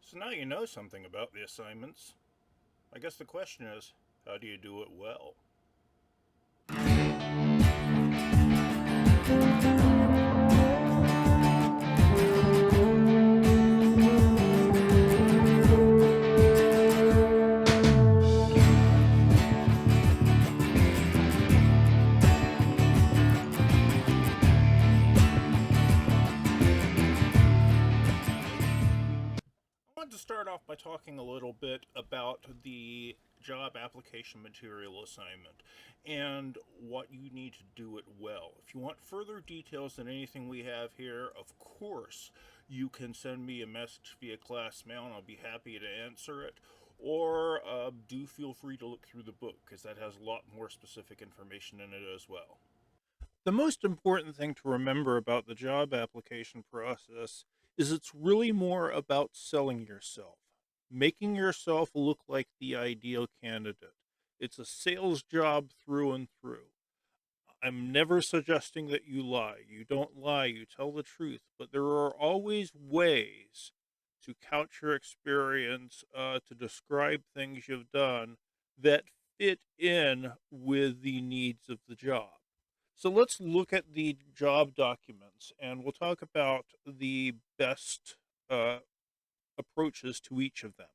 So now you know something about the assignments. I guess the question is, how do you do it well? I want to start off by talking a little bit about the job application material assignment and what you need to do it well. If you want further details than anything we have here, of course, you can send me a message via class mail and I'll be happy to answer it. Or do feel free to look through the book because that has a lot more specific information in it as well. The most important thing to remember about the job application process is it's really more about selling yourself, making yourself look like the ideal candidate. It's a sales job through and through. I'm never suggesting that you lie. You don't lie, you tell the truth, but there are always ways to couch your experience, to describe things you've done that fit in with the needs of the job. So let's look at the job documents and we'll talk about the best uh, approaches to each of them.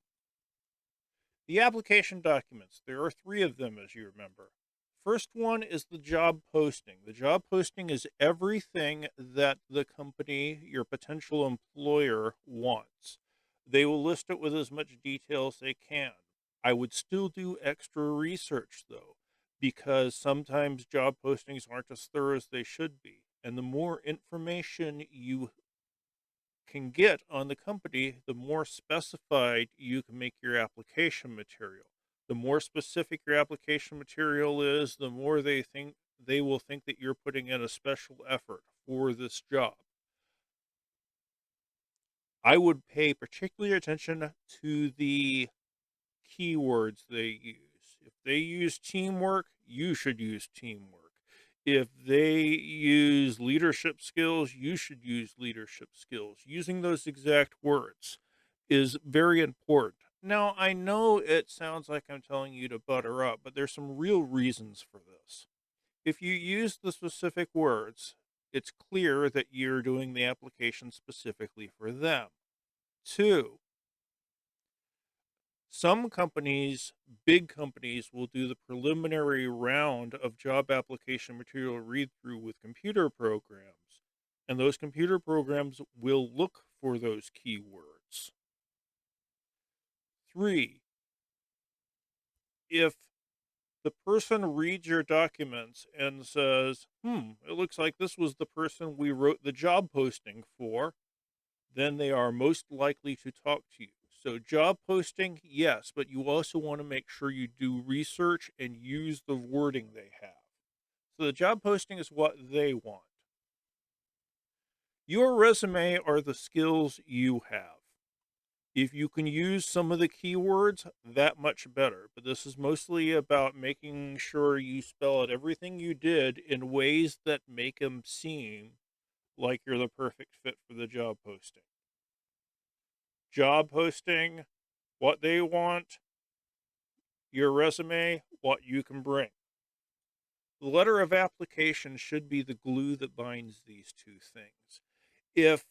The application documents, there are three of them, as you remember. First one is the job posting. The job posting is everything that the company, your potential employer, wants. They will list it with as much detail as they can. I would still do extra research, though, because sometimes job postings aren't as thorough as they should be. And the more information you can get on the company, the more specified you can make your application material. The more specific your application material is, the more they will think that you're putting in a special effort for this job. I would pay particular attention to the keywords they use. If they use teamwork, you should use teamwork. If they use leadership skills, you should use leadership skills. Using those exact words is very important. Now, I know it sounds like I'm telling you to butter up, but there's some real reasons for this. If you use the specific words, it's clear that you're doing the application specifically for them. Two, some companies, big companies, will do the preliminary round of job application material read through with computer programs, and those computer programs will look for those keywords. Three, if the person reads your documents and says, it looks like this was the person we wrote the job posting for, then they are most likely to talk to you. So, job posting, yes, but you also want to make sure you do research and use the wording they have. So, the job posting is what they want. Your resume are the skills you have. If you can use some of the keywords, that much better. But this is mostly about making sure you spell out everything you did in ways that make them seem like you're the perfect fit for the job posting. Job posting, what they want, your resume, what you can bring. The letter of application should be the glue that binds these two things. If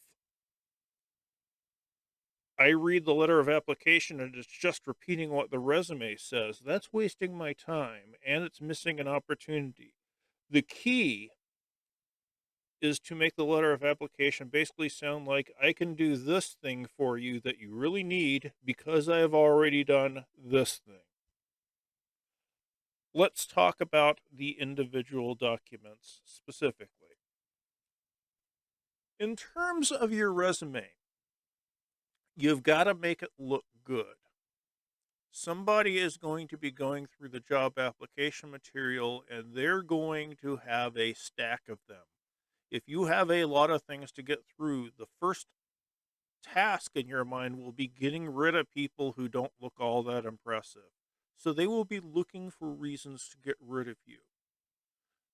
I read the letter of application and it's just repeating what the resume says, that's wasting my time and it's missing an opportunity. The key is to make the letter of application basically sound like I can do this thing for you that you really need because I have already done this thing. Let's talk about the individual documents specifically. In terms of your resume, you've got to make it look good. Somebody is going to be going through the job application material and they're going to have a stack of them. If you have a lot of things to get through, the first task in your mind will be getting rid of people who don't look all that impressive. So they will be looking for reasons to get rid of you.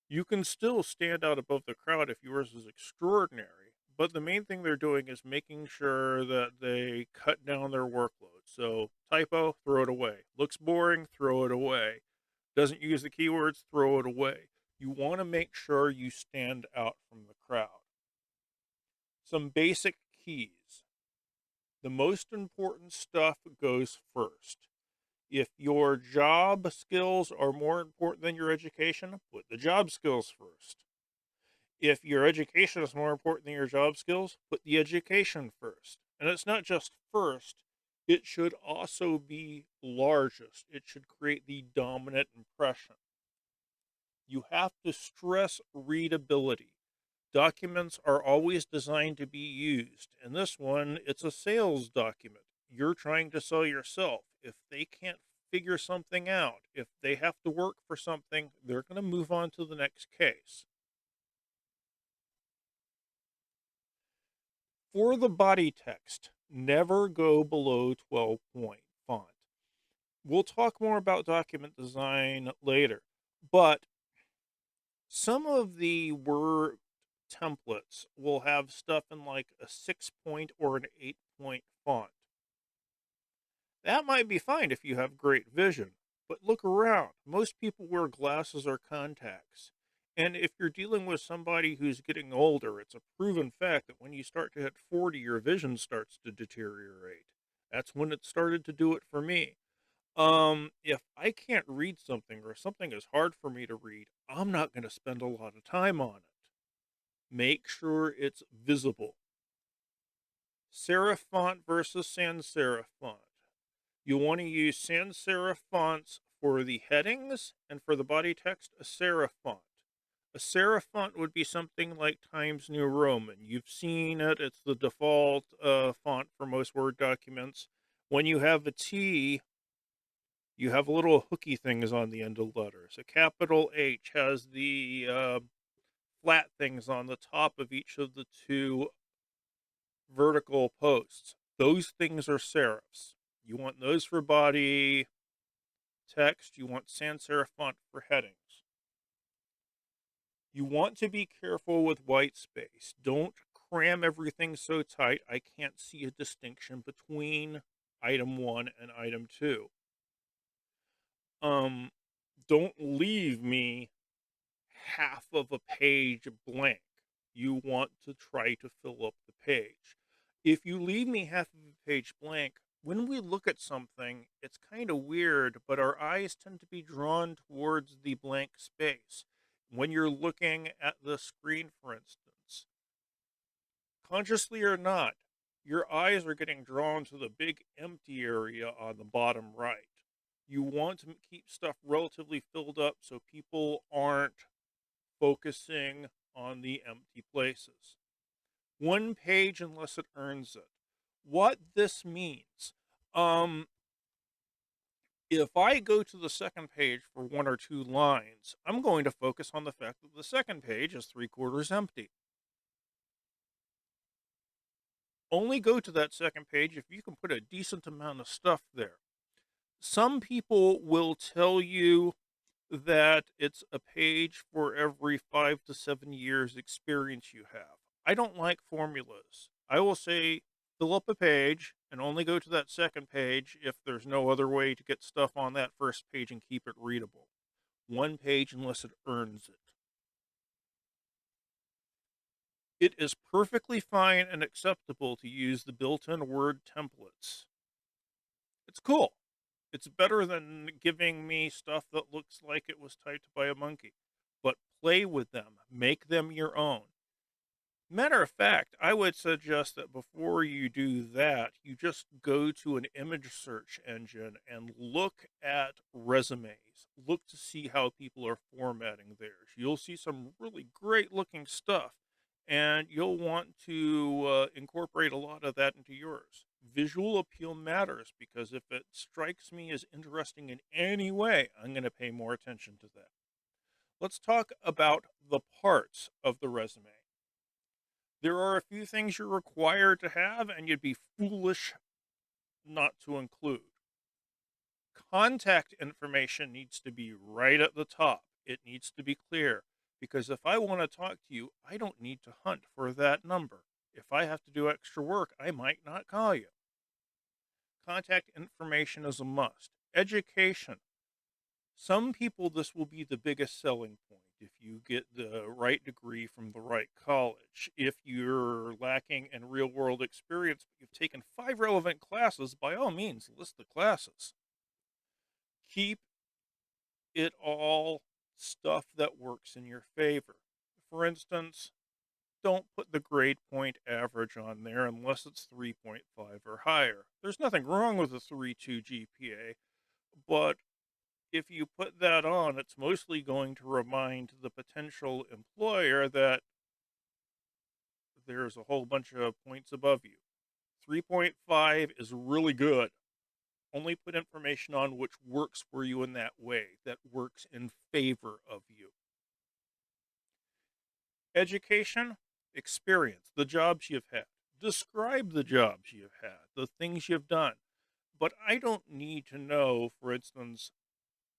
You can still stand out above the crowd if yours is extraordinary, but the main thing they're doing is making sure that they cut down their workload. So, typo, throw it away. Looks boring, throw it away. Doesn't use the keywords, throw it away. You want to make sure you stand out from the crowd. Some basic keys. The most important stuff goes first. If your job skills are more important than your education, put the job skills first. If your education is more important than your job skills, put the education first. And it's not just first, it should also be largest. It should create the dominant impression. You have to stress readability. Documents are always designed to be used. In this one, it's a sales document. You're trying to sell yourself. If they can't figure something out, if they have to work for something, they're going to move on to the next case. For the body text, never go below 12-point font. We'll talk more about document design later, but some of the Word templates will have stuff in like a 6-point or an 8-point font. That might be fine if you have great vision, but look around. Most people wear glasses or contacts. And if you're dealing with somebody who's getting older, it's a proven fact that when you start to hit 40, your vision starts to deteriorate. That's when it started to do it for me. If I can't read something or something is hard for me to read, I'm not going to spend a lot of time on it. Make sure it's visible. Serif font versus sans serif font. You want to use sans serif fonts for the headings, and for the body text, a serif font. A serif font would be something like Times New Roman. You've seen it, it's the default font for most Word documents. When you have a T, you have little hooky things on the end of letters. A capital H has the flat things on the top of each of the two vertical posts. Those things are serifs. You want those for body text. You want sans serif font for headings. You want to be careful with white space. Don't cram everything so tight I can't see a distinction between item 1 and item 2. Don't leave me half of a page blank. You want to try to fill up the page. If you leave me half of a page blank, when we look at something, it's kind of weird, but our eyes tend to be drawn towards the blank space. When you're looking at the screen, for instance, consciously or not, your eyes are getting drawn to the big empty area on the bottom right. You want to keep stuff relatively filled up so people aren't focusing on the empty places. One page unless it earns it. What this means, if I go to the second page for 1 or 2 lines, I'm going to focus on the fact that the second page is 3/4 empty. Only go to that second page if you can put a decent amount of stuff there. Some people will tell you that it's a page for every 5 to 7 years experience you have. I don't like formulas. I will say fill up a page and only go to that second page if there's no other way to get stuff on that first page and keep it readable. One page unless it earns it. It is perfectly fine and acceptable to use the built-in Word templates. It's cool. It's better than giving me stuff that looks like it was typed by a monkey. But play with them. Make them your own. Matter of fact, I would suggest that before you do that, you just go to an image search engine and look at resumes. Look to see how people are formatting theirs. You'll see some really great looking stuff, and you'll want to incorporate a lot of that into yours. Visual appeal matters because if it strikes me as interesting in any way, I'm going to pay more attention to that. Let's talk about the parts of the resume. There are a few things you're required to have, and you'd be foolish not to include. Contact information needs to be right at the top. It needs to be clear, because if I want to talk to you, I don't need to hunt for that number. If I have to do extra work, I might not call you. Contact information is a must. Education. Some people, this will be the biggest selling point if you get the right degree from the right college. If you're lacking in real world experience, but you've taken 5 relevant classes, by all means, list the classes. Keep it all stuff that works in your favor. For instance, don't put the grade point average on there unless it's 3.5 or higher. There's nothing wrong with a 3.2 GPA, but if you put that on, it's mostly going to remind the potential employer that there's a whole bunch of points above you. 3.5 is really good. Only put information on which works for you in that way, that works in favor of you. Education, experience, the jobs you've had. Describe the jobs you've had, the things you've done. But I don't need to know, for instance,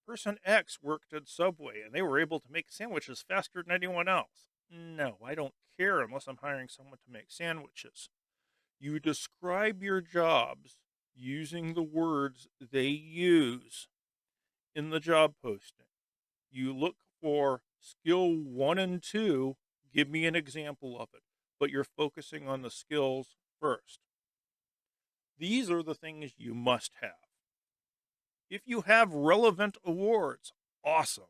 person X worked at Subway and they were able to make sandwiches faster than anyone else. No, I don't care unless I'm hiring someone to make sandwiches. You describe your jobs using the words they use in the job posting. You look for skill 1 and 2. Give me an example of it, but you're focusing on the skills first. These are the things you must have. If you have relevant awards, awesome.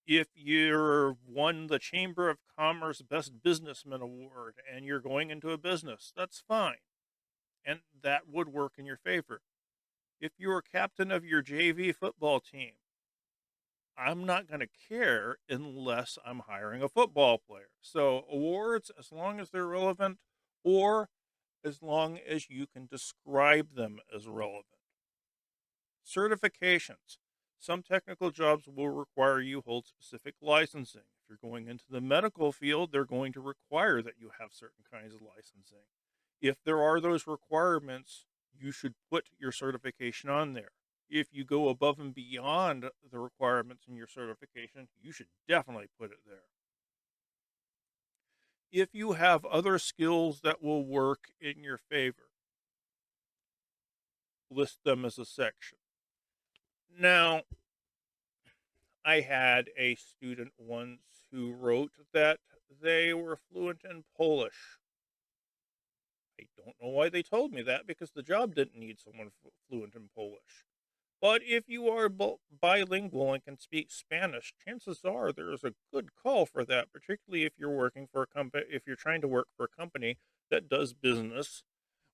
If you're won the Chamber of Commerce Best Businessman Award and you're going into a business, that's fine. And that would work in your favor. If you're captain of your JV football team, I'm not going to care unless I'm hiring a football player. So, awards, as long as they're relevant, or as long as you can describe them as relevant. Certifications. Some technical jobs will require you hold specific licensing. If you're going into the medical field, they're going to require that you have certain kinds of licensing. If there are those requirements, you should put your certification on there. If you go above and beyond the requirements in your certification, you should definitely put it there. If you have other skills that will work in your favor, list them as a section. Now, I had a student once who wrote that they were fluent in Polish. I don't know why they told me that because the job didn't need someone fluent in Polish. But if you are bilingual and can speak Spanish, chances are there is a good call for that, particularly if you're working for a company, if you're trying to work for a company that does business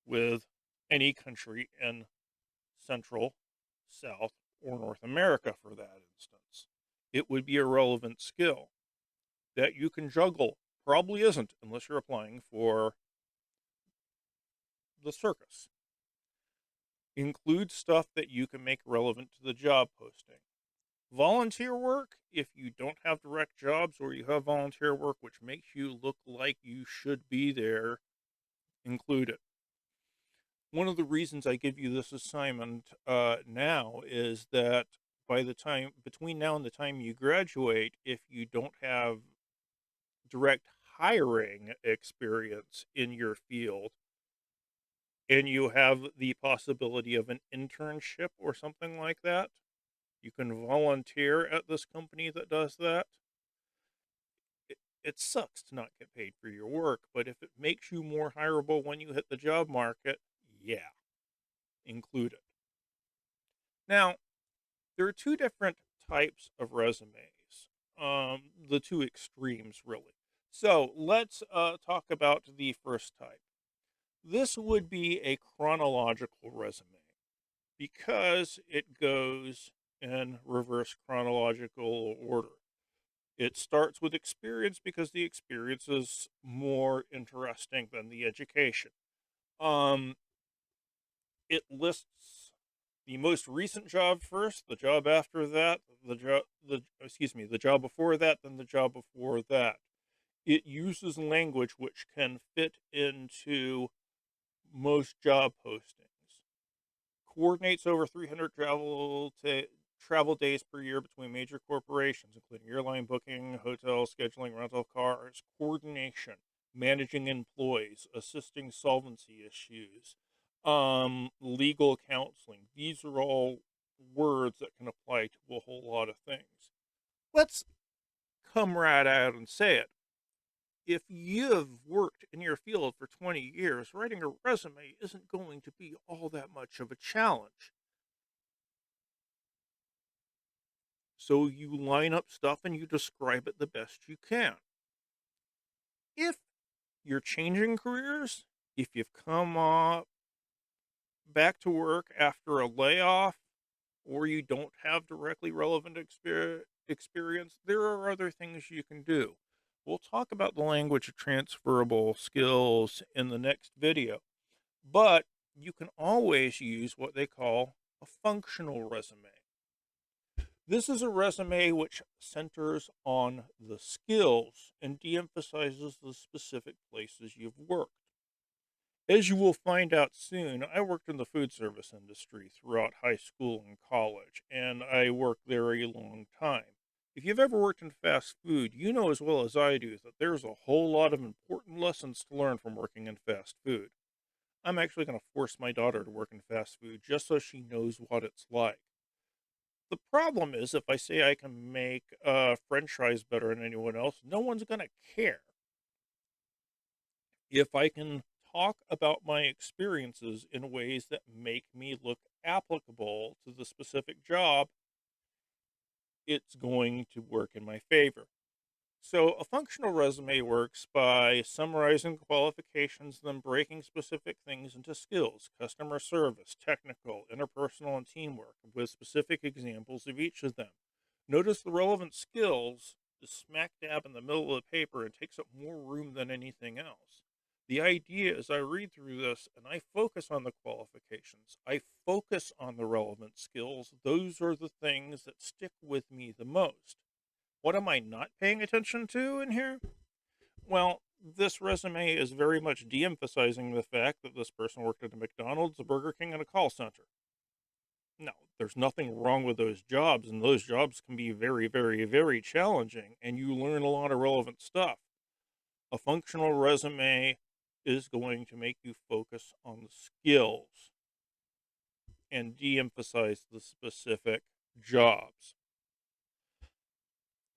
with any country in Central, South, or North America for that instance. It would be a relevant skill that you can juggle. Probably isn't unless you're applying for the circus. Include stuff that you can make relevant to the job posting. Volunteer work, if you don't have direct jobs or you have volunteer work which makes you look like you should be there, include it. One of the reasons I give you this assignment now is that by the time between now and the time you graduate, if you don't have direct hiring experience in your field and you have the possibility of an internship or something like that, you can volunteer at this company that does that. It sucks to not get paid for your work, but if it makes you more hireable when you hit the job market, yeah, include it. Now, there are two different types of resumes, the two extremes, really. So let's talk about the first type. This would be a chronological resume because it goes in reverse chronological order. It starts with experience because the experience is more interesting than the education. Um, it lists the most recent job first, the job after that, the job before that, then the job before that. It uses language which can fit into most job postings. Coordinates over 300 travel days per year between major corporations, including airline booking, hotel scheduling, rental cars, coordination. managing employees, assisting solvency issues, legal counseling. These are all words that can apply to a whole lot of things. Let's come right out and say it. If you've worked in your field for 20 years, writing a resume isn't going to be all that much of a challenge. So you line up stuff and you describe it the best you can. If you're changing careers, if you've come back to work after a layoff, or you don't have directly relevant experience, there are other things you can do. We'll talk about the language of transferable skills in the next video, but you can always use what they call a functional resume. This is a resume which centers on the skills and de emphasizes the specific places you've worked. As you will find out soon, I worked in the food service industry throughout high school and college, and I worked there a long time. If you've ever worked in fast food, you know as well as I do that there's a whole lot of important lessons to learn from working in fast food. I'm actually going to force my daughter to work in fast food just so she knows what it's like. The problem is, if I say I can make French fries better than anyone else, no one's going to care. If I can talk about my experiences in ways that make me look applicable to the specific job, it's going to work in my favor. So, a functional resume works by summarizing qualifications, then breaking specific things into skills, customer service, technical, interpersonal, and teamwork, with specific examples of each of them. Notice the relevant skills is smack dab in the middle of the paper and takes up more room than anything else. The idea is I read through this and I focus on the qualifications. I focus on the relevant skills. Those are the things that stick with me the most. What am I not paying attention to in here? Well, this resume is very much de emphasizing the fact that this person worked at a McDonald's, a Burger King, and a call center. No, there's nothing wrong with those jobs, and those jobs can be very, very, very challenging, and you learn a lot of relevant stuff. A functional resume is going to make you focus on the skills and de emphasize the specific jobs.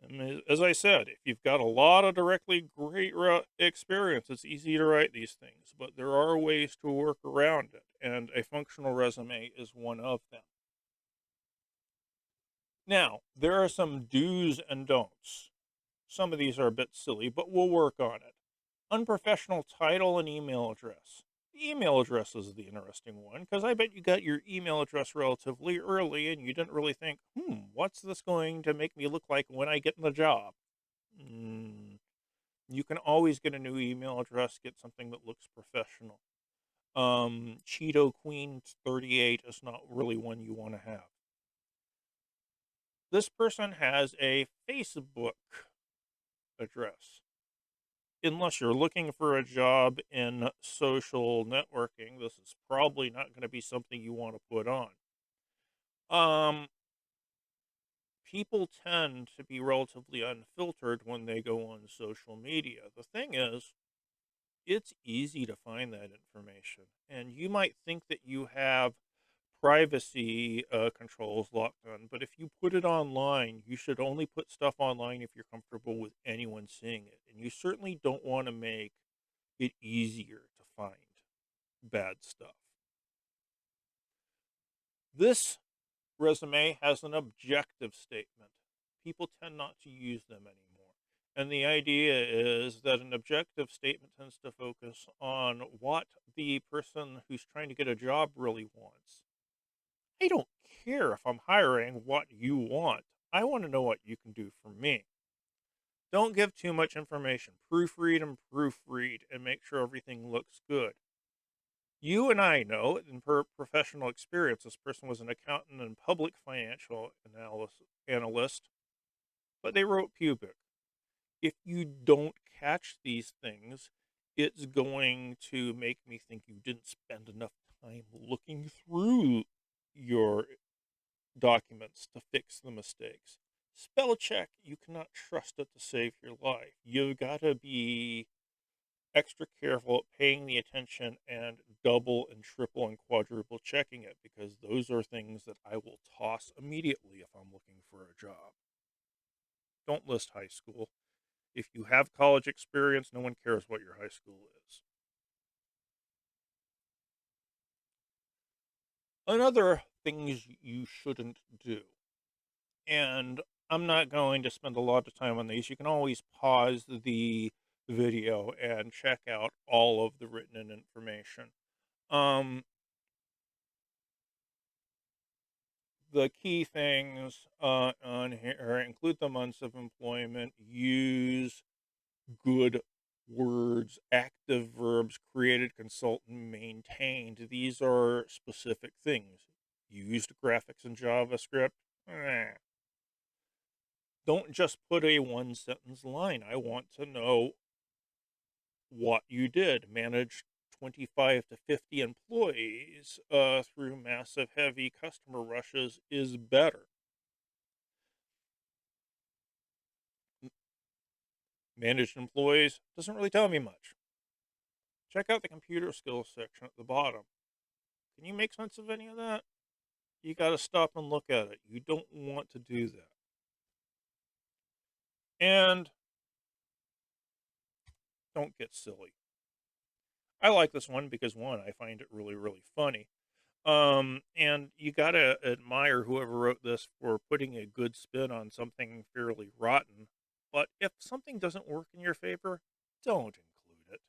And as I said, if you've got a lot of directly great experience, it's easy to write these things, but there are ways to work around it, and a functional resume is one of them. Now, there are some do's and don'ts. Some of these are a bit silly, but we'll work on it. Unprofessional title and email address. The email address is the interesting one because I bet you got your email address relatively early and you didn't really think, what's this going to make me look like when I get in the job? You can always get a new email address, get something that looks professional. Cheeto Queen 38 is not really one you want to have. This person has a Facebook address. Unless you're looking for a job in social networking, this is probably not going to be something you want to put on. People tend to be relatively unfiltered when they go on social media. The thing is, it's easy to find that information, and you might think that you have privacy controls locked on, but if you put it online, you should only put stuff online if you're comfortable with anyone seeing it, and you certainly don't want to make it easier to find bad stuff. This resume has an objective statement. People tend not to use them anymore. And the idea is that an objective statement tends to focus on what the person who's trying to get a job really wants. I don't care if I'm hiring what you want. I want to know what you can do for me. Don't give too much information. Proofread and make sure everything looks good. You and I know, in professional experience, this person was an accountant and public financial analyst, but they wrote pubic. If you don't catch these things, it's going to make me think you didn't spend enough time looking through your documents to fix the mistakes. Spell check, you cannot trust it to save your life. You've got to be extra careful at paying the attention and double and triple and quadruple checking it, because those are things that I will toss immediately if I'm looking for a job. Don't list high school. If you have college experience, no one cares what your high school is. Another things you shouldn't do, and I'm not going to spend a lot of time on these. You can always pause the video and check out all of the written in information. Um, the key things on here include the months of employment, use good words, active verbs, created, consultant, maintained. These are specific things. Used graphics in JavaScript. Eh. Don't just put a one sentence line. I want to know what you did. Manage 25 to 50 employees through massive, heavy customer rushes is better. Managed employees doesn't really tell me much. Check out the computer skills section at the bottom. Can you make sense of any of that? You got to stop and look at it. You don't want to do that. And don't get silly. I like this one because, one, I find it really, really funny. And you got to admire whoever wrote this for putting a good spin on something fairly rotten. But if something doesn't work in your favor, don't include it.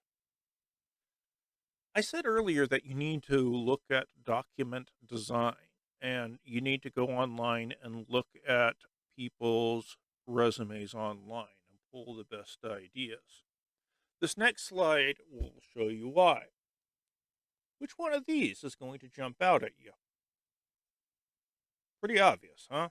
I said earlier that you need to look at document design, and you need to go online and look at people's resumes online and pull the best ideas. This next slide will show you why. Which one of these is going to jump out at you? Pretty obvious, huh?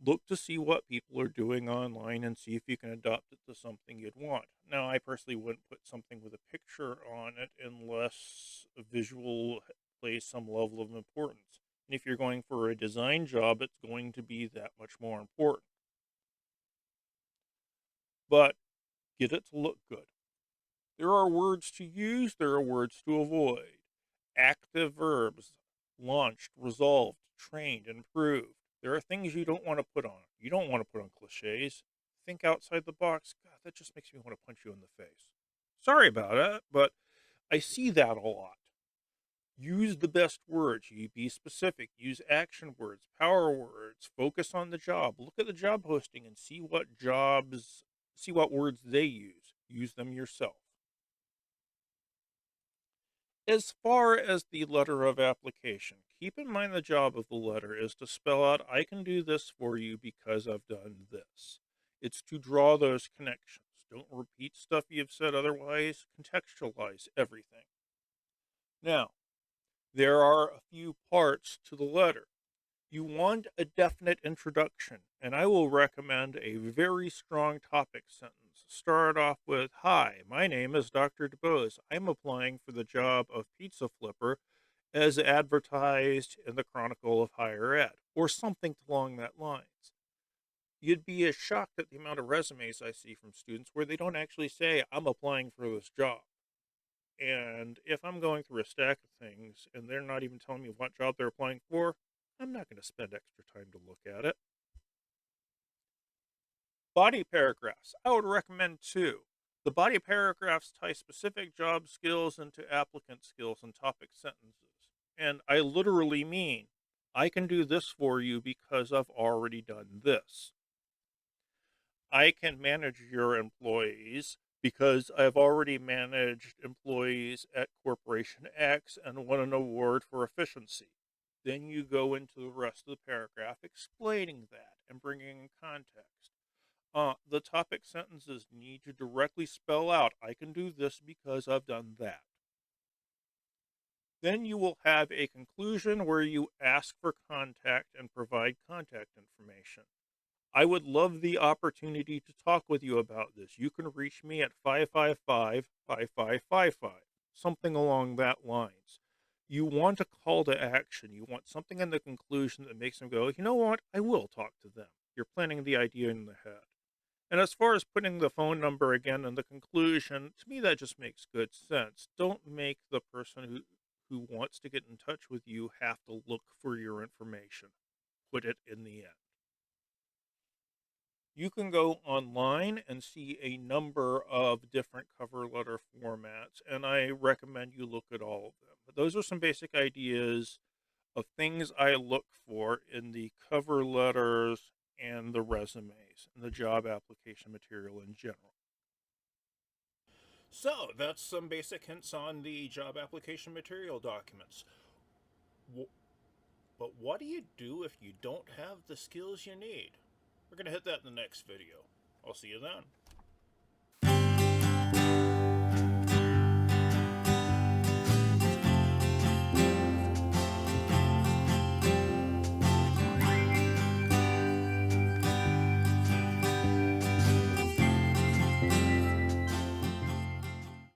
Look to see what people are doing online and see if you can adopt it to something you'd want. Now, I personally wouldn't put something with a picture on it unless a visual plays some level of importance. And if you're going for a design job, it's going to be that much more important. But get it to look good. There are words to use, there are words to avoid. Active verbs: launched, resolved, trained, improved. There are things you don't want to put on. You don't want to put on cliches. Think outside the box. God, that just makes me want to punch you in the face. Sorry about it, but I see that a lot. Use the best words. You be specific. Use action words, power words. Focus on the job. Look at the job posting and see what words they use. Use them yourself. As far as the letter of application, keep in mind the job of the letter is to spell out, I can do this for you because I've done this. It's to draw those connections. Don't repeat stuff you've said otherwise. Contextualize everything. Now, there are a few parts to the letter. You want a definite introduction, and I will recommend a very strong topic sentence. Start off with, hi, my name is Dr. DuBose. I'm applying for the job of pizza flipper as advertised in the Chronicle of Higher Ed, or something along that lines. You'd be as shocked at the amount of resumes I see from students where they don't actually say, I'm applying for this job. And if I'm going through a stack of things and they're not even telling me what job they're applying for, I'm not going to spend extra time to look at it. Body paragraphs. I would recommend two. The body paragraphs tie specific job skills into applicant skills and topic sentences. And I literally mean, I can do this for you because I've already done this. I can manage your employees because I've already managed employees at Corporation X and won an award for efficiency. Then you go into the rest of the paragraph explaining that and bringing in context. The topic sentences need to directly spell out, I can do this because I've done that. Then you will have a conclusion where you ask for contact and provide contact information. I would love the opportunity to talk with you about this. You can reach me at 555-5555, something along that lines. You want a call to action. You want something in the conclusion that makes them go, you know what? I will talk to them. You're planting the idea in the head. And as far as putting the phone number again in the conclusion, to me that just makes good sense. Don't make the person who wants to get in touch with you have to look for your information. Put it in the end. You can go online and see a number of different cover letter formats, and I recommend you look at all of them. But those are some basic ideas of things I look for in the cover letters and the resumes and the job application material in general. So, that's some basic hints on the job application material documents. But what do you do if you don't have the skills you need? We're going to hit that in the next video. I'll see you then.